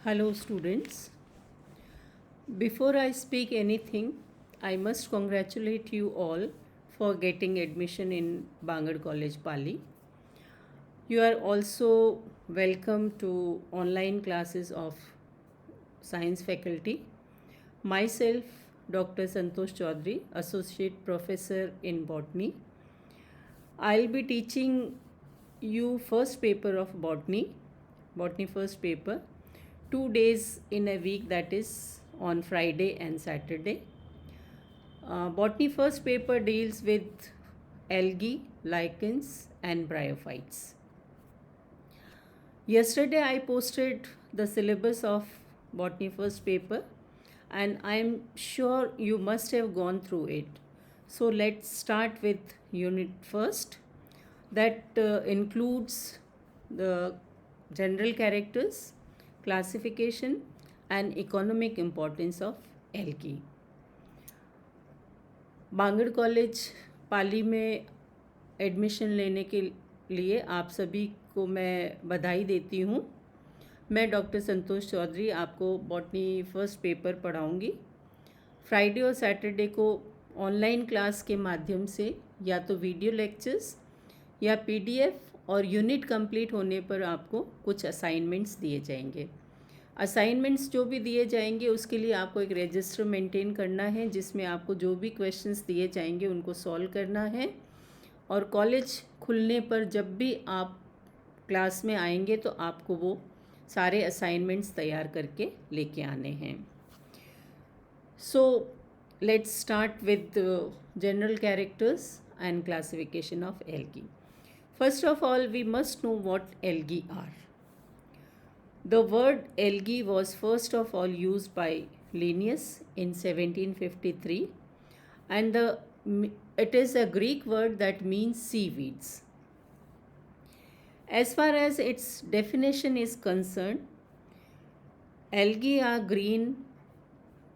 Hello, students. Before I speak anything, I must congratulate you all for getting admission in Bangad College, Pali. You are also welcome to online classes of science faculty. Myself, Dr. Santosh Chaudhary, Associate Professor in Botany. I'll be teaching you first paper of botany first paper, 2 days in a week, that is on Friday and Saturday. Botany first paper deals with algae, lichens, and bryophytes. Yesterday I posted the syllabus of botany first paper, and I'm sure you must have gone through it. So let's start with unit first. That includes the general characters, classification, and economic importance of algae. Bangur college Pali में admission लेने के लिए आप सभी को मैं बधाई देती हूँ। मैं डॉक्टर संतोष चौधरी आपको बॉटनी फर्स्ट पेपर पढ़ाऊँगी। फ्राइडे और सैटरडे को ऑनलाइन क्लास के माध्यम से या तो वीडियो लेक्चर्स या पीडीएफ और यूनिट कंप्लीट होने पर आपको कुछ असाइनमेंट्स दिए जाएंगे। असाइनमेंट्स जो भी दिए जाएंगे उसके लिए आपको एक रजिस्टर मेंटेन करना है, जिसमें आपको जो भी क्वेश्चंस दिए जाएंगे उनको सॉल्व करना है। और कॉलेज खुलने पर जब भी आप क्लास में आएंगे तो आपको वो सारे असाइनमेंट्स तैयार करके लेके आने हैं। So let's start with general characters and classification of algae. First of all, we must know what algae are. The word algae was first of all used by Linnaeus in 1753, and it is a Greek word that means seaweeds. As far as its definition is concerned, algae are green,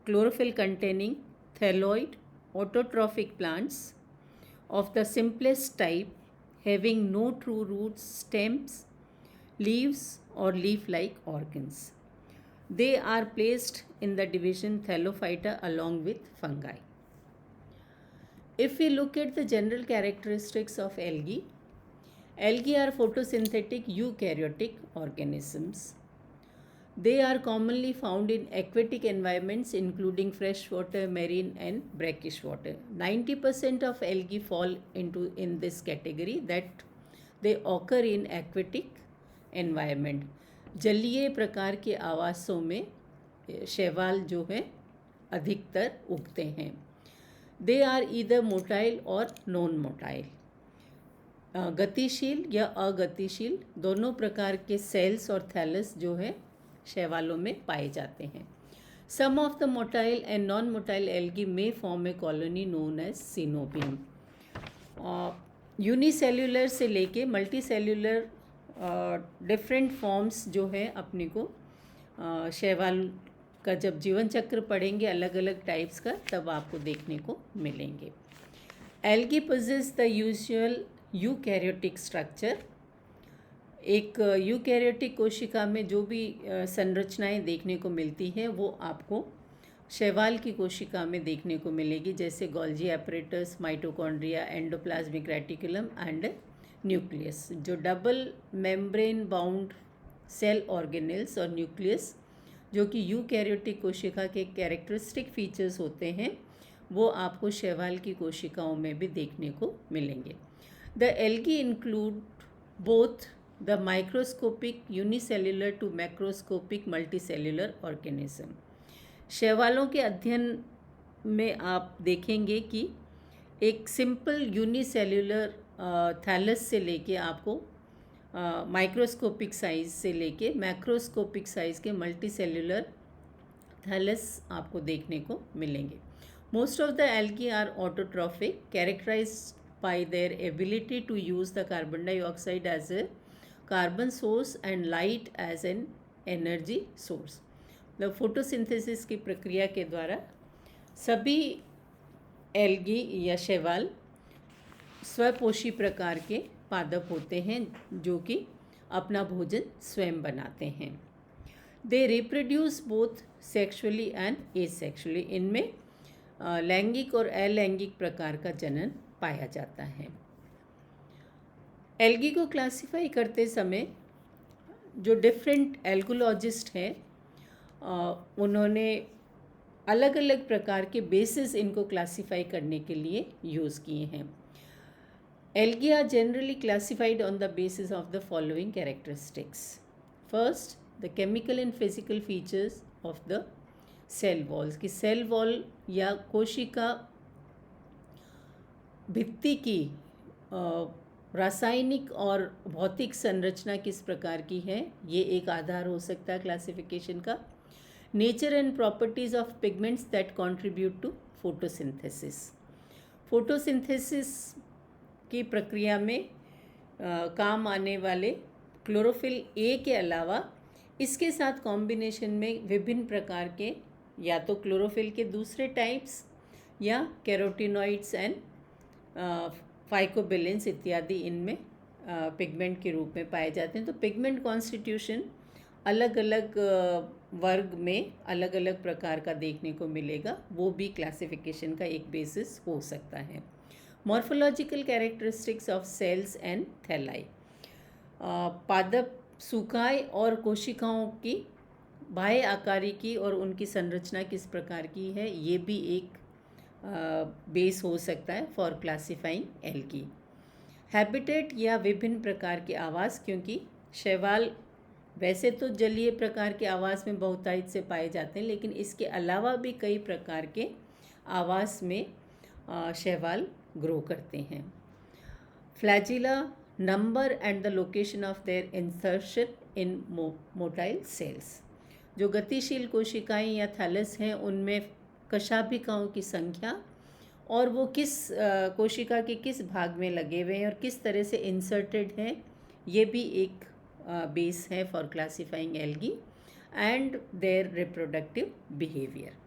chlorophyll containing, thalloid, autotrophic plants of the simplest type, having no true roots, stems, leaves, or leaf-like organs. They are placed in the division Thallophyta along with fungi. If we look at the general characteristics of algae, algae are photosynthetic eukaryotic organisms. They are commonly found in aquatic environments including freshwater, marine, and brackish water. 90% of algae fall in this category, that they occur in aquatic environment. जलीय प्रकार के आवासों में शैवाल जो है अधिकतर उगते हैं. They are either motile or non-motile. गतिशील या अगतिशील दोनों प्रकार के सेल्स और थैलस जो है शैवालों में पाए जाते हैं. Some of the motile and non-motile algae may form a colony known as synobium. Unicellular से लेके मल्टीसेल्यूलर डिफरेंट फॉर्म्स जो है अपने को शैवाल का जब जीवन चक्र पढ़ेंगे अलग अलग टाइप्स का, तब आपको देखने को मिलेंगे. Algae possess the usual eukaryotic structure. एक यूकैरियोटिक कोशिका में जो भी संरचनाएं देखने को मिलती हैं वो आपको शैवाल की कोशिका में देखने को मिलेगी, जैसे Golgi apparatus, mitochondria, endoplasmic reticulum and nucleus. जो double membrane bound cell organelles और न्यूक्लियस जो कि यूकैरियोटिक कोशिका के कैरेक्टरिस्टिक फीचर्स होते हैं, वो आपको शैवाल की कोशिकाओं में भी देखने को मिलेंगे. The algae include both the microscopic unicellular to macroscopic multicellular organism. शैवालों के अध्ययन में आप देखेंगे कि एक सिंपल यूनिसेल्युलर थैलस से लेके आपको माइक्रोस्कोपिक साइज से लेके मैक्रोस्कोपिक साइज के मल्टीसेल्युलर थैलस आपको देखने को मिलेंगे. Most of the algae are autotrophic, characterised by their ability to use the carbon dioxide as a carbon source and light as an energy source. The photosynthesis की प्रक्रिया के द्वारा सभी एल्गी या शैवाल स्वपोषी प्रकार के पादप होते हैं जो कि अपना भोजन स्वयं बनाते हैं. They reproduce both sexually and asexually. इनमें लैंगिक और अलैंगिक प्रकार का जनन पाया जाता है। एल्गी को क्लासिफाई करते समय जो डिफरेंट एल्गोलॉजिस्ट हैं उन्होंने अलग अलग प्रकार के बेसिस इनको क्लासिफाई करने के लिए यूज़ किए हैं। Algae are generally classified on the basis of the following characteristics. First, the chemical and physical features of the cell walls, कि सेल वॉल या कोशिका भित्ति की रासायनिक और भौतिक संरचना किस प्रकार की है, ये एक आधार हो सकता है क्लासिफिकेशन का। Nature and properties of pigments that contribute to photosynthesis, photosynthesis की प्रक्रिया में काम आने वाले क्लोरोफिल ए के अलावा इसके साथ कॉम्बिनेशन में विभिन्न प्रकार के या तो क्लोरोफिल के दूसरे टाइप्स या कैरोटिनॉइड्स एंड फाइकोबिलेंस इत्यादि इनमें पिगमेंट के रूप में पाए जाते हैं। तो पिगमेंट कॉन्स्टिट्यूशन अलग अलग वर्ग में अलग अलग प्रकार का देखने को मिलेगा, वो भी क्लासिफिकेशन का एक बेसिस हो सकता है। Morphological characteristics of cells and thalli, पादप सूखाई और कोशिकाओं की बाह्य आकारी की और उनकी संरचना किस प्रकार की है, ये भी एक बेस हो सकता है फॉर क्लासिफाइंग एल्गी। हैबिटेट या विभिन्न प्रकार के आवास, क्योंकि शैवाल वैसे तो जलीय प्रकार के आवास में बहुतायत से पाए जाते हैं, लेकिन इसके अलावा भी कई प्रकार के आवास में शैवाल ग्रो करते हैं। Flagella, number and the location of their insertion in motile sales, जो गतिशील कोशिकाएं या थैलस हैं उनमें कशाभिकाओं की संख्या और वो किस कोशिका के किस भाग में लगे हुए हैं और किस तरह से इंसर्टेड हैं, ये भी एक बेस है for classifying algae and their reproductive behaviour.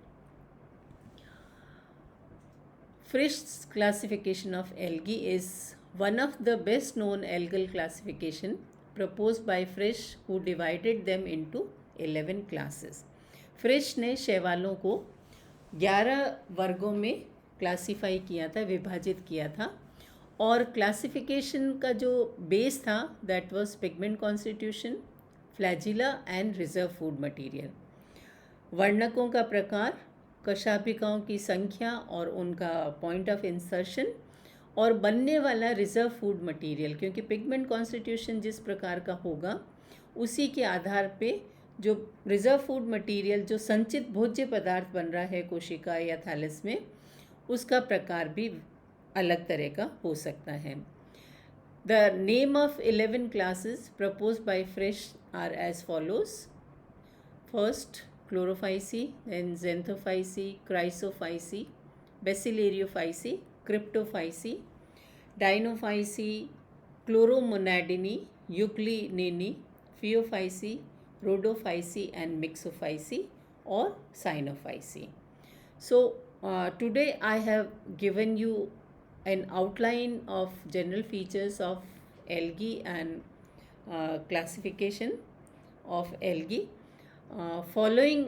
Frisch's classification of algae is one of the best known algal classification proposed by Frisch, who divided them into 11 classes. Frisch ने शैवालों को 11 वर्गों में क्लासिफाई किया था, विभाजित किया था, और क्लासिफिकेशन का जो बेस था that was pigment constitution, flagella and reserve food material. वर्णकों का प्रकार, कशाभिकाओं की संख्या और उनका पॉइंट ऑफ इंसर्शन, और बनने वाला रिजर्व फूड मटेरियल, क्योंकि पिगमेंट कॉन्स्टिट्यूशन जिस प्रकार का होगा उसी के आधार पे जो रिजर्व फूड मटेरियल, जो संचित भोज्य पदार्थ बन रहा है कोशिका या थैलस में, उसका प्रकार भी अलग तरह का हो सकता है। The name of 11 classes proposed by Fritsch are as follows. First, Chlorophyceae, then Xanthophyceae, Chrysophyceae, Bacillariophyceae, Cryptophyceae, Dinophyceae, Chloromonadini, Euglenidae, Phaeophyceae, Rhodophyceae and Mixophyceae or Cyanophyceae. So today I have given you an outline of general features of algae and classification of algae. Following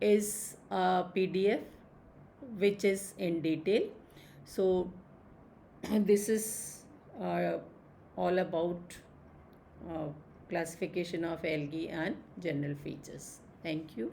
is a PDF which is in detail. So this is all about classification of algae and general features. Thank you.